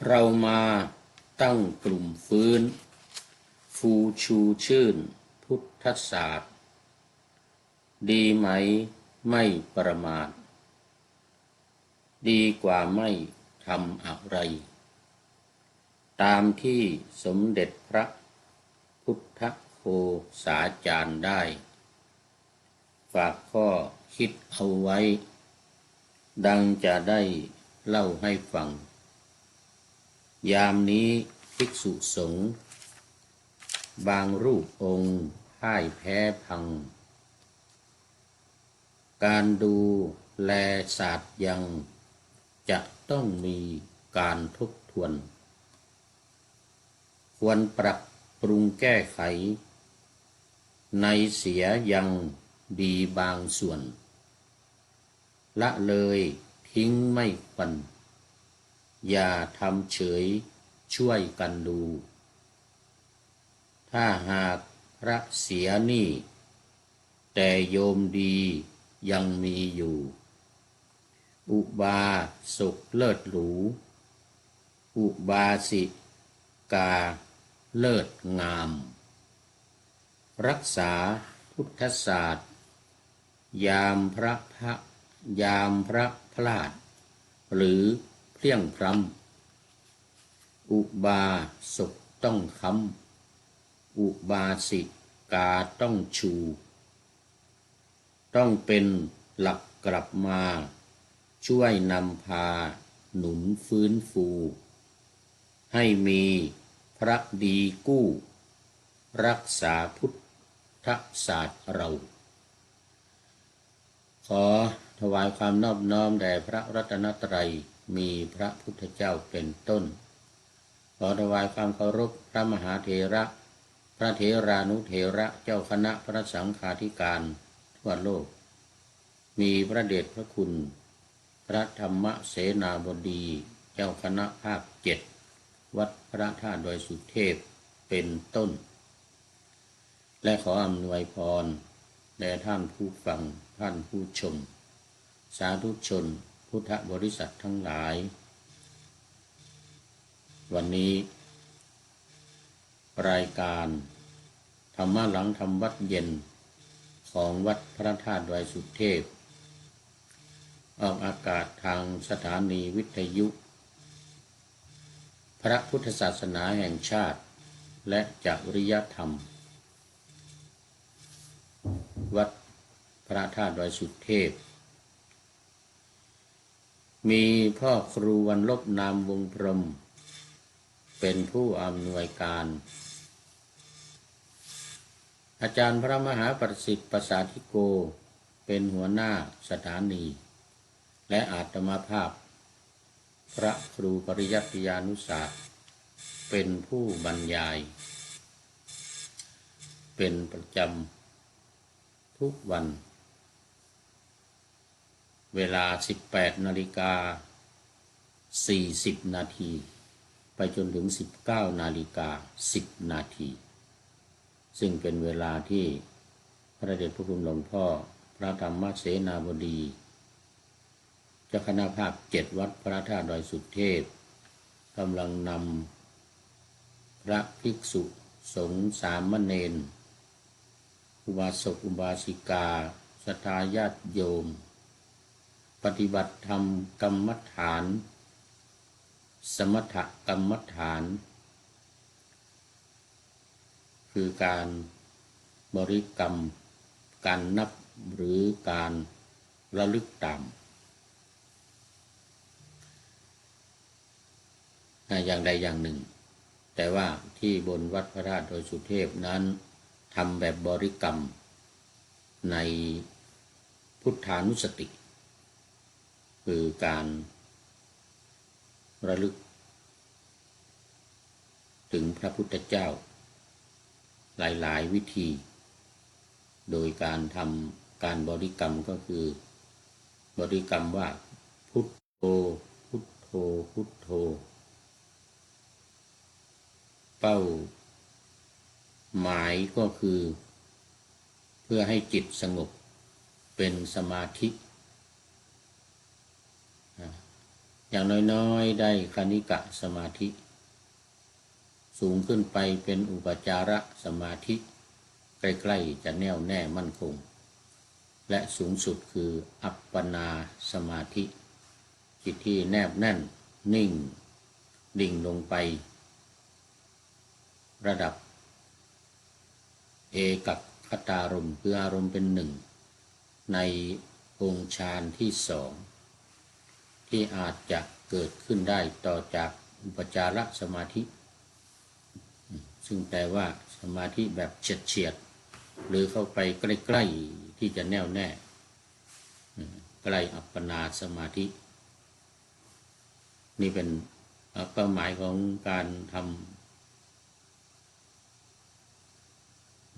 เรามาตั้งกลุ่มฟื้นฟูชูชื่นพุทธศาสตร์ดีไหมไม่ประมาทดีกว่าไม่ทำอะไรตามที่สมเด็จพระพุทธโฆษาจารย์ได้ฝากข้อคิดเอาไว้ดังจะได้เล่าให้ฟังยามนี้ภิกษุสงฆ์บางรูปองค์พ่ายแพ้พังการดูแลศาสตร์ยังจะต้องมีการทบทวนควรปรับปรุงแก้ไขในเสียยังดีบางส่วนละเลยทิ้งไม่ควรอย่าทำเฉยช่วยกันดูถ้าหากพระเสียนี่แต่โยมดียังมีอยู่อุบาสกเลิศหรูอุบาสิกาเลิศงามรักษาพุทธศาสตร์ยามพระพลาดหรือเพลี่ยงพล้ำอุบาสกต้องค้ำอุบาสิกาต้องชูต้องเป็นหลักกลับมาช่วยนำพาหนุนฟื้นฟูให้มีพระดีกู้รักษาพุทธศาสตร์เราขอถวายความนอบน้อมแด่พระรัตนตรัยมีพระพุทธเจ้าเป็นต้นขอถวายความเคารพพระมหาเถระพระเถรานุเถระเจ้าคณะพระสังฆาธิการทั่วโลกมีพระเดชพระคุณพระธรรมเสนาบดีเจ้าคณะภาค7วัดพระธาตุดอยสุเทพเป็นต้นและขออำนวยพรแด่ท่านผู้ฟังท่านผู้ชมสาธุชนพุทธบริษัททั้งหลายวันนี้รายการธรรมะหลังธรรมวัดเย็นของวัดพระธาตุดอยสุเทพออกอากาศทางสถานีวิทยุพระพุทธศาสนาแห่งชาติและจริยธรรมวัดพระธาตุดอยสุเทพมีพ่อครูวันลบนามวงพรหมเป็นผู้อำนวยการอาจารย์พระมหาประสิทธิ์ประสาธิโกเป็นหัวหน้าสถานีและอาตมาภาพพระครูปริยัติยานุศาสตร์เป็นผู้บรรยายเป็นประจำทุกวันเวลา 18:40 นาทีไปจนถึง 19:10 นาทีซึ่งเป็นเวลาที่พระเดชพระคุณหลวงพ่อพระธรรมเสนาบดีเจ้าคณะภาค7วัดพระธาตุดอยสุเทพกำลังนำพระภิกษุสงฆ์สามเณรอุบาสกอุบาสิกาศรัทธาญาติโยมปฏิบัติธรรมกรรมฐานสมถกรรมฐานคือการบริกรรมการนับหรือการระลึกตามอย่างใดอย่างหนึ่งแต่ว่าที่บนวัดพระธาตุดอยสุเทพนั้นทำแบบบริกรรมในพุทธานุสติคือการระลึกถึงพระพุทธเจ้าหลายๆวิธีโดยการทำการบริกรรมก็คือบริกรรมว่าพุทโธพุทโธพุทโธเป้าหมายก็คือเพื่อให้จิตสงบเป็นสมาธิ อย่างน้อยๆได้คณิกะสมาธิสูงขึ้นไปเป็นอุปจารสมาธิใกล้ๆจะแน่วแน่มั่นคงและสูงสุดคืออัปปนาสมาธิจิตที่แนบแน่นนิ่งดิ่งลงไประดับเอกัคตารมณ์คืออารมณ์เป็นหนึ่งในองค์ฌานที่สองที่อาจจะเกิดขึ้นได้ต่อจากอุปจารสมาธิซึ่งแปลว่าสมาธิแบบเฉียดหรือเข้าไปใกล้ๆที่จะแน่วแน่ใกล้อัปปนาสมาธินี่เป็นเป้าหมายของการท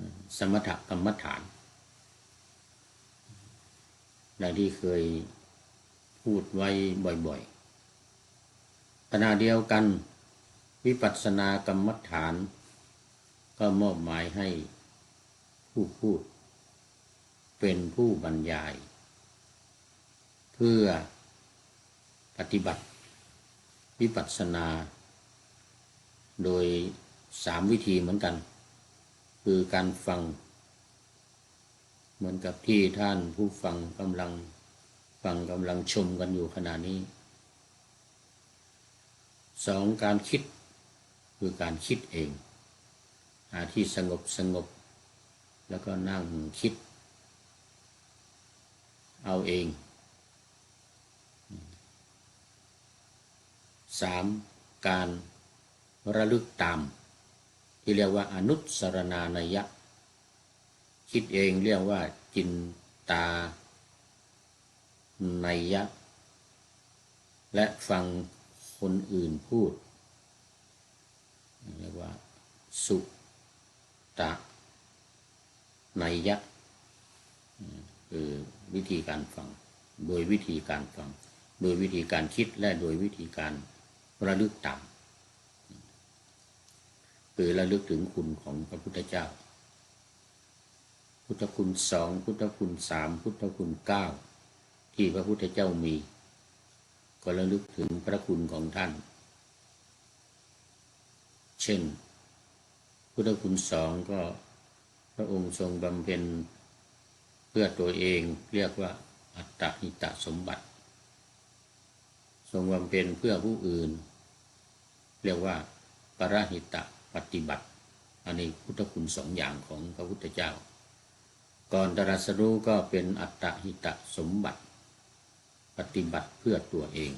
ำสมถกรรมฐานดังที่เคยพูดไว้บ่อยๆขณะเดียวกันวิปัสสนากรรมฐานก็มอบหมายให้ผู้พูดเป็นผู้บรรยายเพื่อปฏิบัติวิปัสสนาโดย3วิธีเหมือนกันคือการฟังเหมือนกับที่ท่านผู้ฟังกำลังฟังกำลังชมกันอยู่ขณะนี้2การคิดคือการคิดเองหาที่สงบแล้วก็นั่งคิดเอาเอง3การระลึกตามที่เรียกว่าอนุสรณานัยยะคิดเองเรียกว่าจินตานัยยะและฟังคนอื่นพูดเรียกว่าสุตะนัยยะคือวิธีการฟังโดยวิธีการฟังโดยวิธีการคิดและโดยวิธีการระลึกตามคือระลึกถึงคุณของพระพุทธเจ้าพุทธคุณ2พุทธคุณ3พุทธคุณ9ที่พระพุทธเจ้ามีก็ระลึกถึงพระคุณของท่านเช่นพุทธคุณ2ก็พระองค์ทรงบำเพ็ญเพื่อตัวเองเรียกว่าอัตตหิตสมบัติทรงบำเพ็ญเพื่อผู้อื่นเรียกว่าปรหิตปฏิบัติอันนี้พุทธคุณ2อย่างของพระพุทธเจ้าก่อนตรัสรู้ก็เป็นอัตตหิตสมบัติปฏิบัติเพื่อตัวเอง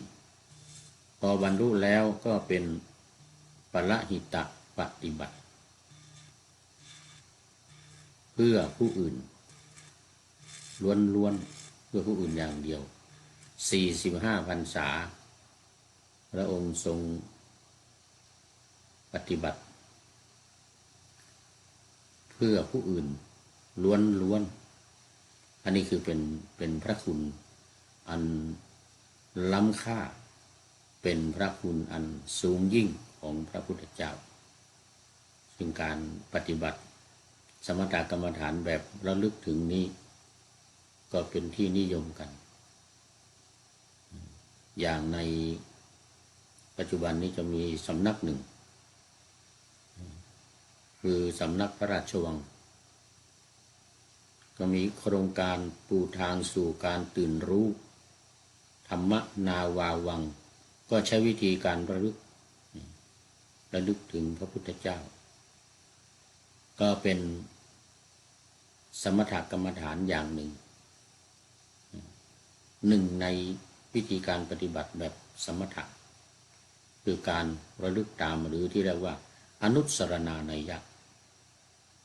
พอบรรลุแล้วก็เป็นปรหิตปฏิบัติเพื่อผู้อื่นล้วนๆเพื่อผู้อื่นอย่างเดียว45 พรรษาพระองค์ทรงปฏิบัติเพื่อผู้อื่นล้วนๆอันนี้คือเป็นพระคุณอันล้ำค่าเป็นพระคุณอันสูงยิ่งของพระพุทธเจ้าซึ่งการปฏิบัติสมถกรรมฐานแบบระลึกถึงนี้ก็เป็นที่นิยมกันอย่างในปัจจุบันนี้จะมีสำนักหนึ่งคือสำนักพระราชวังก็มีโครงการปูทางสู่การตื่นรู้ธรรมนาวาวังก็ใช้วิธีการระลึกถึงพระพุทธเจ้าก็เป็นสมถกรรมฐานอย่างหนึ่งในวิธีการปฏิบัติแบบสมถะคือการระลึกตามหรือที่เรียกว่าอนุสรณานัยยะ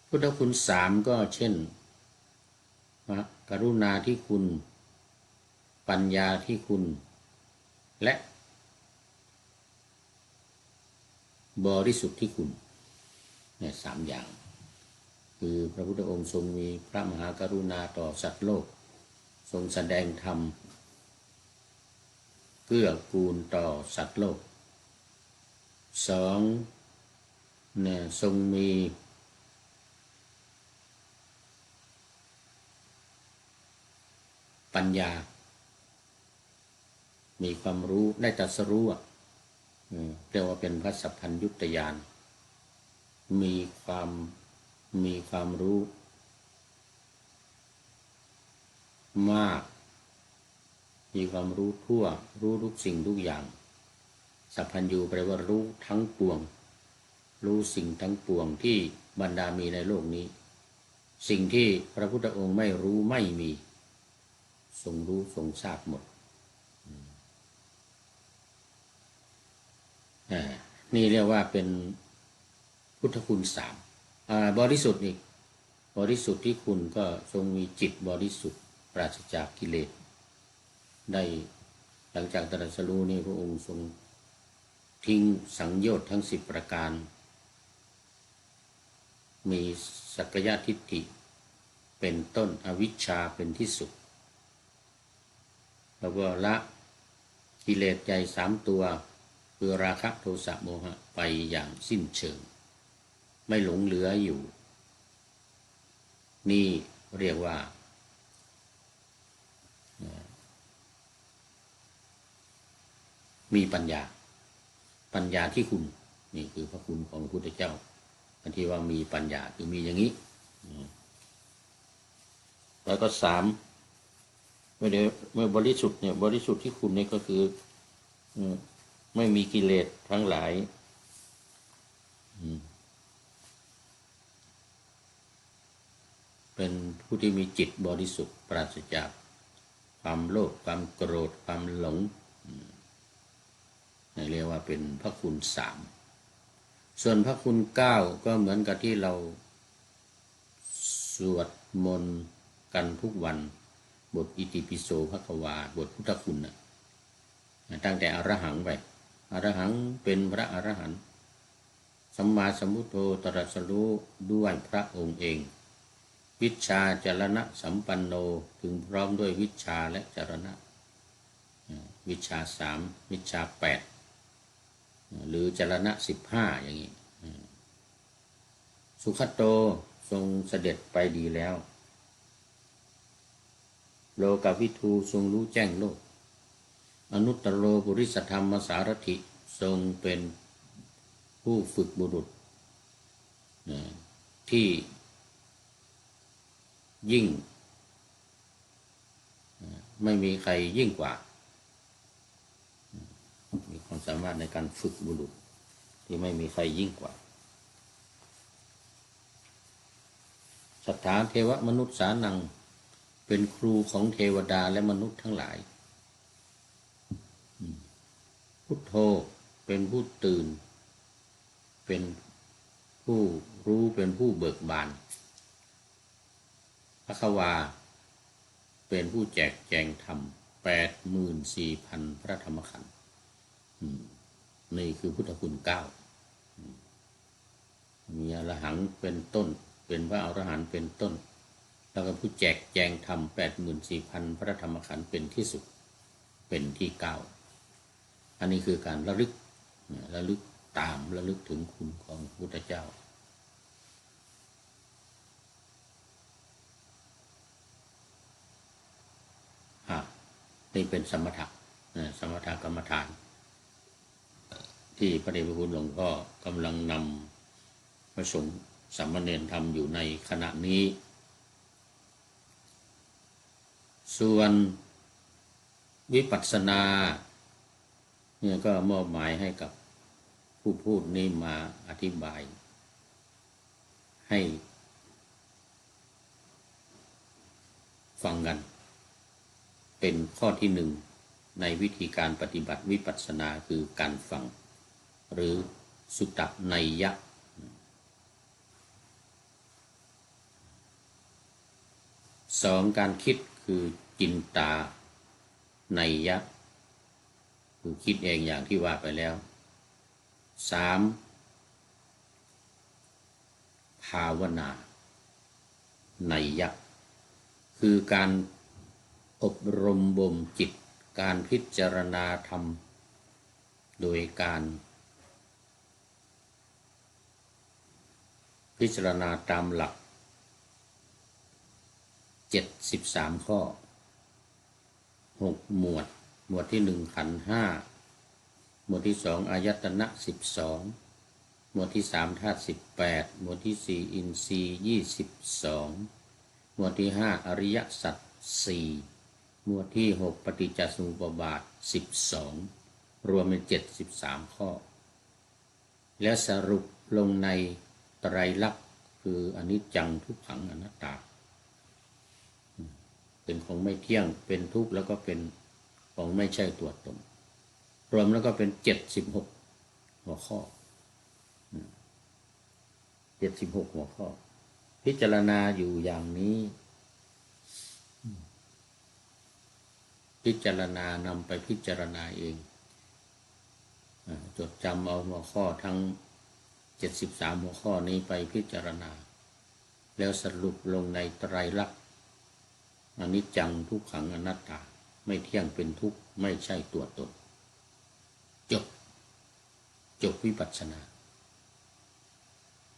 พุทธคุณ3ก็เช่นกรุณาที่คุณปัญญาที่คุณและบริสุทธิ์ที่คุณเนี่ย3อย่างคือพระพุทธองค์ทรงมีพระมหากรุณาต่อสัตว์โลกทรงแสดงธรรมเกื้อกูลต่อสัตว์โลก2เนี่ยทรงมีปัญญา มีความรู้ได้ตรัสรู้เรียกว่าเป็นพระสัพพัญญุตญาณมีความรู้มากมีความรู้ทั่วรู้ทุกสิ่งทุกอย่างสัพพัญญูแปลว่ารู้ทั้งปวงรู้สิ่งทั้งปวงที่บรรดามีในโลกนี้สิ่งที่พระพุทธองค์ไม่รู้ไม่มีทรงรู้ทรงทราบหมดนี่เรียกว่าเป็นพุทธคุณสามบริสุทธิ์อีกบริสุทธิ์ที่คุณก็ทรงมีจิตบริสุทธิ์ปราศจากกิเลสได้หลังจากตรัสรู้นี่พระองค์ทรงทิ้งสังโยชน์ทั้ง10ประการมีสักกายทิฏฐิเป็นต้นอวิชชาเป็นที่สุดแล้วก็ละกิเลสใหญ่3ตัวคือราคะโทสะโมหะไปอย่างสิ้นเชิงไม่หลงเหลืออยู่นี่เรียกว่ามีปัญญาที่คุณนี่คือพระคุณของพระพุทธเจ้าอันที่ว่ามีปัญญาคือมีอย่างนี้แล้วก็3เมื่อบริสุทธิ์เนี่ยบริสุทธิ์ที่คุณนี่ก็คือไม่มีกิเลสทั้งหลายเป็นผู้ที่มีจิตบริสุทธิ์ปราศจากความโลภความโกรธความหลงเรียกว่าเป็นพระคุณ3ส่วนพระคุณ9ก็เหมือนกับที่เราสวดมนต์กันทุกวันบทอิติปิโสภควาบทพุทธคุณตั้งแต่อรหังไปอรหังเป็นพระอรหันต์สัมมาสัมพุทโธตรัสรู้ด้วยพระองค์เองวิชชาจรณะสัมปันโนถึงพร้อมด้วยวิชชาและจรณะวิชชา3วิชชา8หรือจรณะ15อย่างนี้สุขโตทรงเสด็จไปดีแล้วโลกวิทูทรงรู้แจ้งโลกอนุตตรโลปุริสธรรมสารถิทรงเป็นผู้ฝึกบุรุษที่ยิ่งไม่มีใครยิ่งกว่ามีความสามารถในการฝึกบุรุษที่ไม่มีใครยิ่งกว่าสัทธาเทวมนุษย์สานังเป็นครูของเทวดาและมนุษย์ทั้งหลายพุทโธเป็นผู้ตื่นเป็นผู้รู้เป็นผู้เบิกบานภควาเป็นผู้แจกแจงธรรม 84,000 พระธรรมขันธ์นี่คือพุทธคุณ9มีอรหังเป็นต้นเป็นพระอรหันต์เป็นต้นแล้วก็ผู้แจกแจงธรรม 84,000 พระธรรมขันธ์เป็นที่สุดเป็นที่9อันนี้คือการระลึกตามระลึกถึงคุณของพระพุทธเจ้านี่เป็นสมถะกรรมฐานที่พระเดชพระคุณหลวงพ่อกำลังนำพระสงฆ์สามเณรทำอยู่ในขณะนี้ส่วนวิปัสสนาเนี่ยก็มอบหมายให้กับผู้พูดนี้มาอธิบายให้ฟังกันเป็นข้อที่1ในวิธีการปฏิบัติวิปัสสนาคือการฟังหรือสุตตนัยยะ2การคิดคือจินตานัยยะคือคิดเองอย่างที่ว่าไปแล้ว3ภาวนานัยยะคือการอบรมบ่มจิตการพิจารณาธรรมโดยการพิจารณาตามหลัก73ข้อ6หมวด หมวดที่หนึ่งขันธ์ห้าหมวดที่สองอายตนะ12หมวดที่สามธาตุ18หมวดที่สี่อินทรีย์22หมวดที่ห้าอริยสัจ4หมวดที่6ปฏิจจสมุปบาท12รวมเป็น73ข้อและสรุปลงในไตรลักษณ์คืออนิจจังทุกขังอนัตตาเป็นของไม่เที่ยงเป็นทุกข์แล้วก็เป็นของไม่ใช่ตัวตนรวมแล้วก็เป็น76หัวข้อ76หัวข้อพิจารณาอยู่อย่างนี้พิจารณานำไปพิจารณาเองจดจำเอาหัวข้อทั้ง73หัวข้อนี้ไปพิจารณาแล้วสรุปลงในไตรลักษณ์อนิจจังทุกขังอนัตตาไม่เที่ยงเป็นทุกข์ไม่ใช่ตัวตนจบวิปัสสนา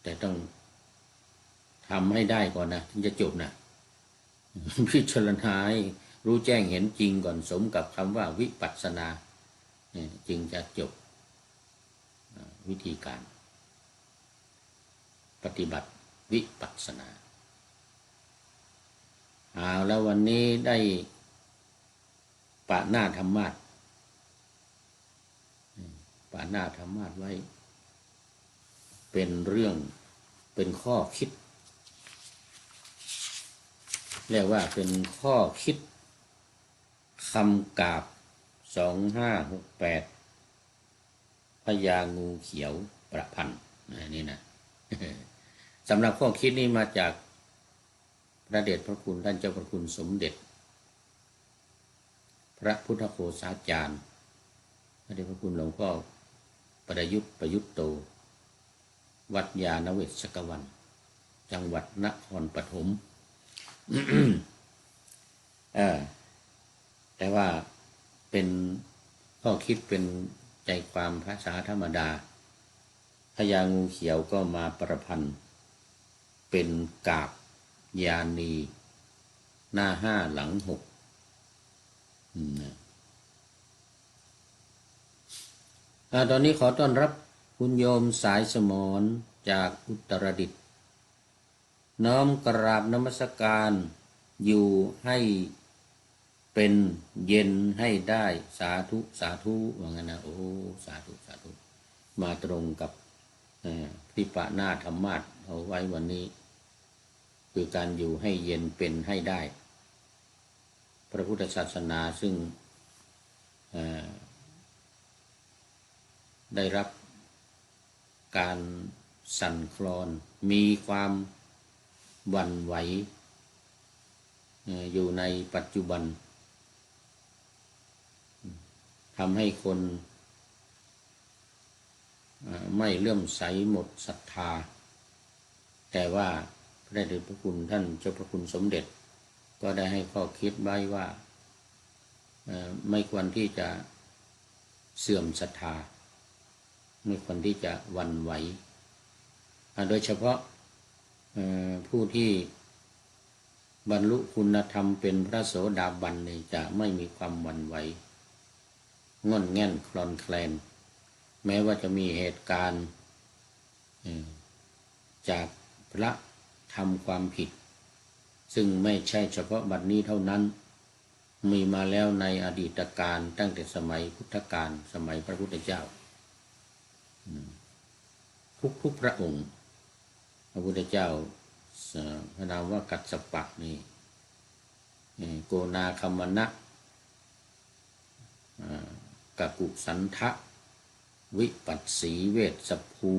แต่ต้องทำให้ได้ก่อนนะถึงจะจบนะพิจารณาให้รู้แจ้งเห็นจริงก่อนสมกับคำว่าวิปัสสนาจึงจะจบวิธีการปฏิบัติวิปัสสนาแล้ววันนี้ได้ปะหน้าธรรมาสปะหน้าธรรมาสไว้เป็นเรื่องเป็นข้อคิดเรียกว่าเป็นข้อคิดคำกาบ2568พญางูเขียวประพันธ์นี่นะสำหรับข้อคิดนี้มาจากพระเดชพระคุณท่านเจ้าพระคุณสมเด็จพระพุทธโฆษาจารย์พระเดชพระคุณหลวงพ่อประยุทธ์โตวัดยานเวชกวันจังหวัดนครปฐม แต่ว่าเป็นข้อคิดเป็นใจความภาษาธรรมดาพญางูเขียวก็มาประพันธ์เป็นกาบยานีหน้า5หลัง6ตอนนี้ขอต้อนรับคุณโยมสายสมรจากอุตรดิตถ์น้อมกราบนมัสการอยู่ให้เป็นเย็นให้ได้สาธุสาธุว่างั้นนะโอ้สาธุสาธุมาตรงกับที่ปะหน้าธรรมาสเอาไว้วันนี้คือการอยู่ให้เย็นเป็นให้ได้พระพุทธศาสนาซึ่งได้รับการสั่นคลอนมีความหวั่นไหวอยู่ในปัจจุบันทำให้คนไม่เลื่อมใสหมดศรัทธาแต่ว่าพระเดชพระคุณท่านเจ้าพระคุณสมเด็จก็ได้ให้ข้อคิดไว้ว่าไม่ควรที่จะเสื่อมศรัทธาไม่ควรที่จะหวั่นไหวโดยเฉพาะผู้ที่บรรลุคุณธรรมเป็นพระโสดาบันนี่จะไม่มีความหวั่นไหวง่อนแง่นคลอนแคลนแม้ว่าจะมีเหตุการณ์จากพระทำความผิดซึ่งไม่ใช่เฉพาะบัดนี้เท่านั้นมีมาแล้วในอดีตการตั้งแต่สมัยพุทธกาลสมัยพระพุทธเจ้าทุกพระองค์พระพุทธเจ้าพระนามว่ากัสสปะนี่โกนาคัมมนะกกุสันทะวิปัสสีเวชสภู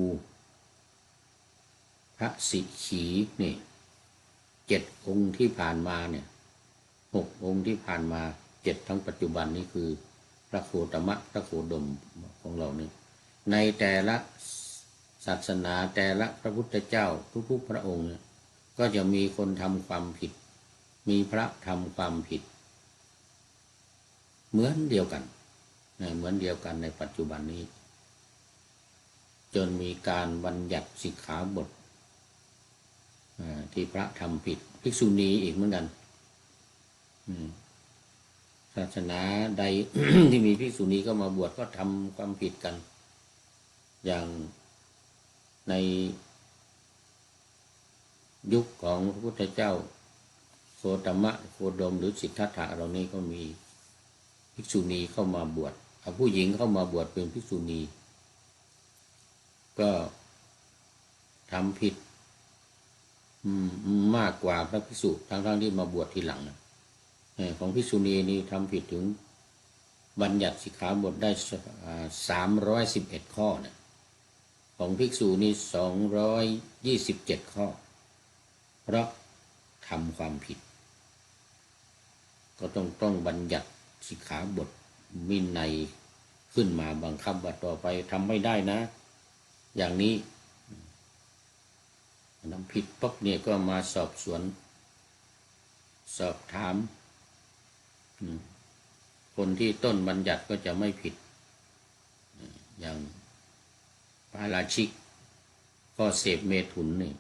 พระสิขีนี่7 องค์ที่ผ่านมาเนี่ย6 องค์ที่ผ่านมา7ทั้งปัจจุบันนี้คือพระโคตมะพระโคดมของเรานี่ในแต่ละศาสนาแต่ละพระพุทธเจ้าทุกๆพระองค์เนี่ยก็จะมีคนทำความผิดมีพระทำความผิดเหมือนเดียวกันในปัจจุบันนี้จนมีการบัญญัติสิกขาบทที่พระทำผิดภิกษุณีอีกเหมือนกัน ศาสนาใด ที่มีภิกษุณีเข้ามาบวชก็ทำความผิดกัน อย่างในยุคของพระพุทธเจ้าโคตมะโคดมหรือสิทธัตถะเหล่านี้ก็มีภิกษุณีเข้ามาบวชผู้หญิงเข้ามาบวชเป็นภิกษุณีก็ทำผิดมากกว่าพระภิกษุทั้งที่มาบวชทีหลังของภิกษุณีนี่ทำผิดถึงบัญญัติสิกขาบทได้311 ข้อนะของภิกษุนี่227 ข้อเพราะทำความผิดก็ต้องบัญญัติสิกขาบทวินัยขึ้นมาบังคับว่าต่อไปทำไม่ได้นะ อย่างนี้ทำผิดปุ๊บเนี่ยก็มาสอบสวนสอบถามคนที่ต้นบัญญัติก็จะไม่ผิดอย่างปาราชิกก็เสพเมถุนนี่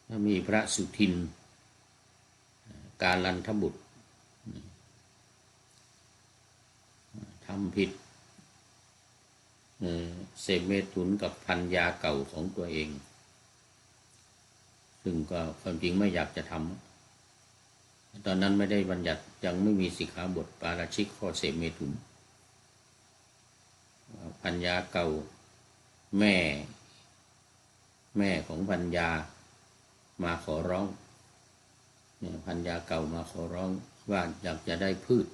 ถ้ามีพระสุทินกาลันทบุตรทำผิดเสพเมถุนกับภรรยาเก่าของตัวเองซึ่งก็ความจริงไม่อยากจะทำตอนนั้นไม่ได้บัญญัติยังไม่มีสิกขาบทปาราชิกข้อเสพเมถุนภรรยาเก่าแม่ของภรรยามาขอร้องภรรยาเก่ามาขอร้องว่าอยากจะได้พืช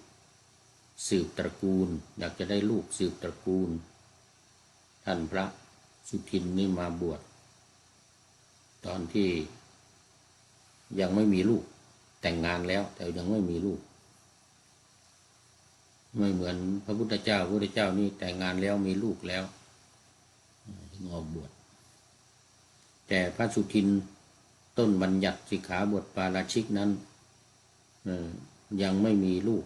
สืบตระกูลอยากจะได้ลูกสืบตระกูลท่านพระสุทินนี่มาบวชตอนที่ยังไม่มีลูกแต่งงานแล้วแต่ยังไม่มีลูกไม่เหมือนพระพุทธเจ้านี่แต่งงานแล้วมีลูกแล้วถึงออกบวชแต่พระสุทินต้นบัญญัติสิกขาบทปาราชิกนั้นยังไม่มีลูก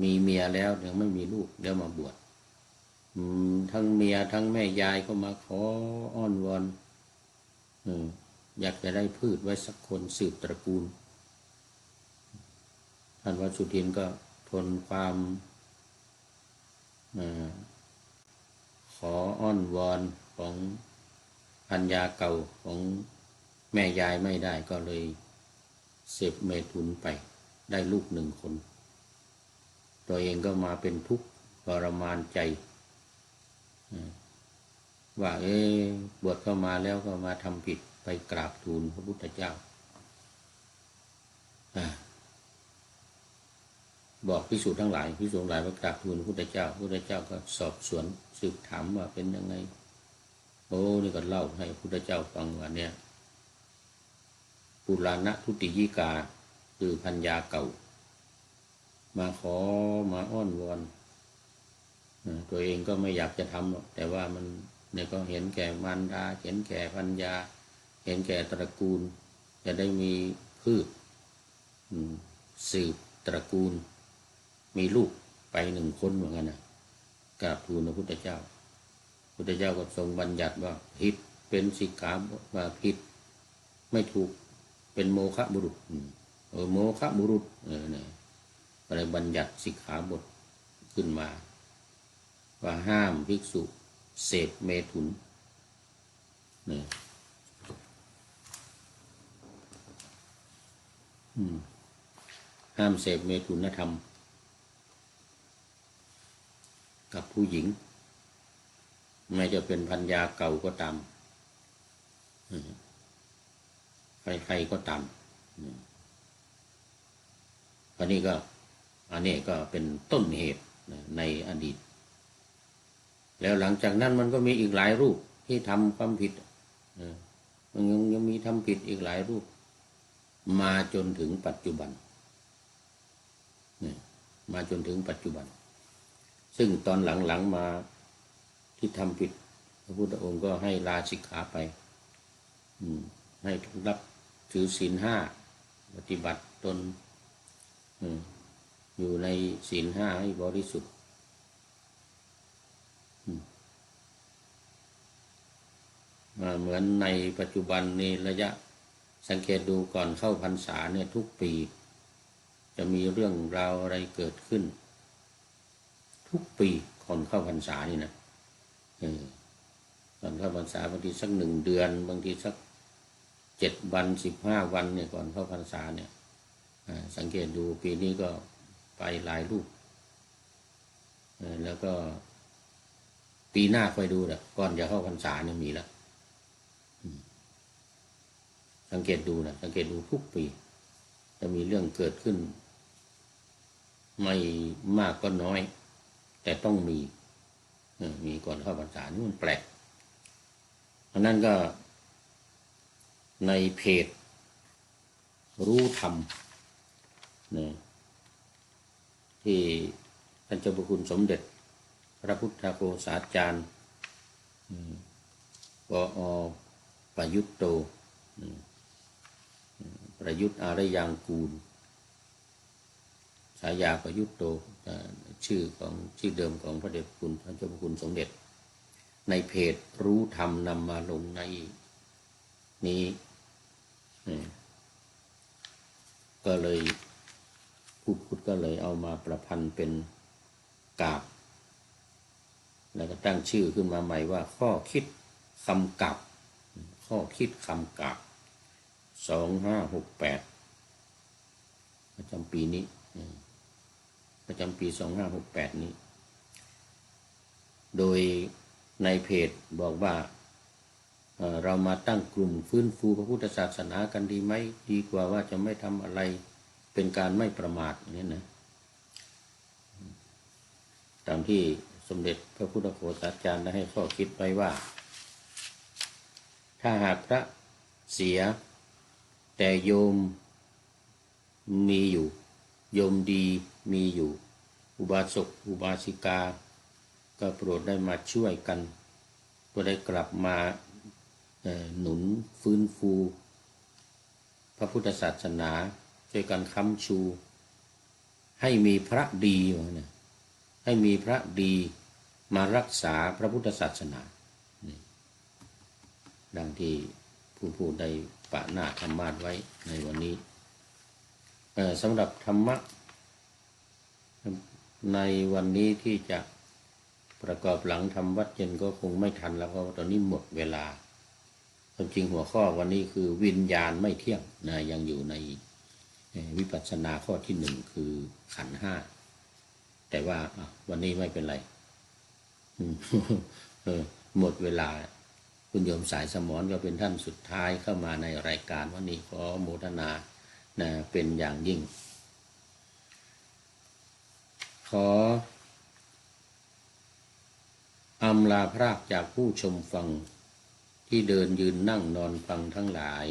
มีเมียแล้วยังไม่มีลูกแล้วมาบวชทั้งเมียทั้งแม่ยายก็มาขออ้อนวอนอยากจะได้พืชไว้สักคนสืบตระกูลท่านพระสุทินก็ทนความขออ้อนวอนของภรรยาเก่าของแม่ยายไม่ได้ก็เลยเสพเมถุนไปได้ลูก1 คนตัวเองก็มาเป็นทุกข์ทรมานใจว่าบวชเข้ามาแล้วก็มาทำผิดไปกราบทูลพระพุทธเจ้าบอกภิกษุทั้งหลายว่ากราบทูลพระพุทธเจ้าก็สอบสวนสืบถามว่าเป็นยังไงนี่ก็เล่าให้พระพุทธเจ้าฟังว่าเนี่ยปุราณทุติยิกาคือภรรยาเก่ามาขอมาอ้อนวอนตัวเองก็ไม่อยากจะทำหรอกแต่ว่ามันเนี่ยก็เห็นแก่มารดาเห็นแก่ภรรยาเห็นแก่ตระกูลจะได้มีพืชสืบตระกูลมีลูกไป1 คนเหมือนกันนะกราบทูลพระพุทธเจ้าก็ทรงบัญญัติว่าผิดเป็นสิกขาว่าผิดไม่ถูกเป็นโมฆะบุรุษโมฆะบุรุษเนี่ยก็เลยบัญญัติสิกขาบทขึ้นมาว่าห้ามภิกษุเสพเมถุนเนี่ยห้ามเสพเมถุนธรรมกับผู้หญิงไม่จะเป็นภรรยาเก่าก็ตามใครก็ตามอันนี้ก็เป็นต้นเหตุในอดีตแล้วหลังจากนั้นมันก็มีอีกหลายรูปที่ทำความผิดมันยังมีทำผิดอีกหลายรูปมาจนถึงปัจจุบันซึ่งตอนหลังๆมาที่ทำผิดพระพุทธองค์ก็ให้ลาสิกขาไปให้รับถือศีล 5ปฏิบัติตนอยู่ในศีล 5ให้บริสุทธิ์เหมือนในปัจจุบันนี้ระยะสังเกตดูก่อนเข้าพรรษาเนี่ยทุกปีจ จะมีเรื่องราวอะไรเกิดขึ้น ทุกปีก่อนเข้าพรรษานี่นะก่อนเข้าพรรษาบางทีสัก1 เดือนบางทีสัก7 วัน15 วันเนี่ยก่อนเข้าพรรษาเนี่ยสังเกตดูปีนี้ก็ไปหลายรูปแล้วก็ปีหน้าคอยดูนะก่อนจะเข้าพรรษาเนี่ยมีแล้วสังเกตดูนะสังเกตดูทุกปีจะมีเรื่องเกิดขึ้นไม่มากก็น้อยแต่ต้องมีก่อนเข้าพรรษานี่มันแปลกเพราะนั้นก็ในเพจรู้ธรรมนะที่ท่านเจ้าพระคุณสมเด็จพระพุทธโฆษาจารย์ปอ.ประยุทธ์โตประยุทธ์อารยางกูลฉายาประยุทธ์โตชื่อเดิมของพระเดชพระคุณท่านเจ้าพระคุณสมเด็จในเพจรู้ธรรมนำมาลงในนี้ก็เลยพุทธก็เลยเอามาประพันธ์เป็นกาบแล้วก็ตั้งชื่อขึ้นมาใหม่ว่าข้อคิดคำกาบข้อคิดคำกาบ2568ประจำปีนี้ประจำปี2568นี้โดยในเพจบอกว่าเรามาตั้งกลุ่มฟื้นฟูพระพุทธศาสนากันดีไหมดีกว่าว่าจะไม่ทำอะไรเป็นการไม่ประมาทนี่นะตามที่สมเด็จพระพุทธโฆษาจารย์ได้ให้ข้อคิดไว้ว่าถ้าหากพระเสียแต่โยมมีอยู่โยมดีมีอยู่อุบาสกอุบาสิกาก็โปรดได้มาช่วยกันก็ได้กลับมาหนุนฟื้นฟูพระพุทธศาสนาช่วยกันค้ำชูให้มีพระดีให้มีพระดีมารักษาพระพุทธศาสนาดังที่ผู้ได้ปะหน้าธรรมาสไว้ในวันนี้สำหรับธรรมะในวันนี้ที่จะประกอบหลังทำวัดเย็นก็คงไม่ทันแล้วเพราะตอนนี้หมดเวลาความจริงหัวข้อวันนี้คือวิญญาณไม่เที่ยงนะยังอยู่ในวิปัสสนาข้อที่1คือขันธ์5แต่ว่าวันนี้ไม่เป็นไรหมดเวลาคุณโยมสายสมรก็เป็นท่านสุดท้ายเข้ามาในรายการวันนี้ขอโมทนาเป็นอย่างยิ่งขออำลาพรากจากผู้ชมฟังที่เดินยืนนั่งนอนฟังทั้งหลาย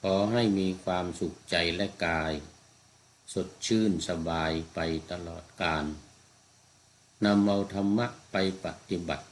ขอให้มีความสุขใจและกายสดชื่นสบายไปตลอดกาลนำเอาธรรมะไปปฏิบัติ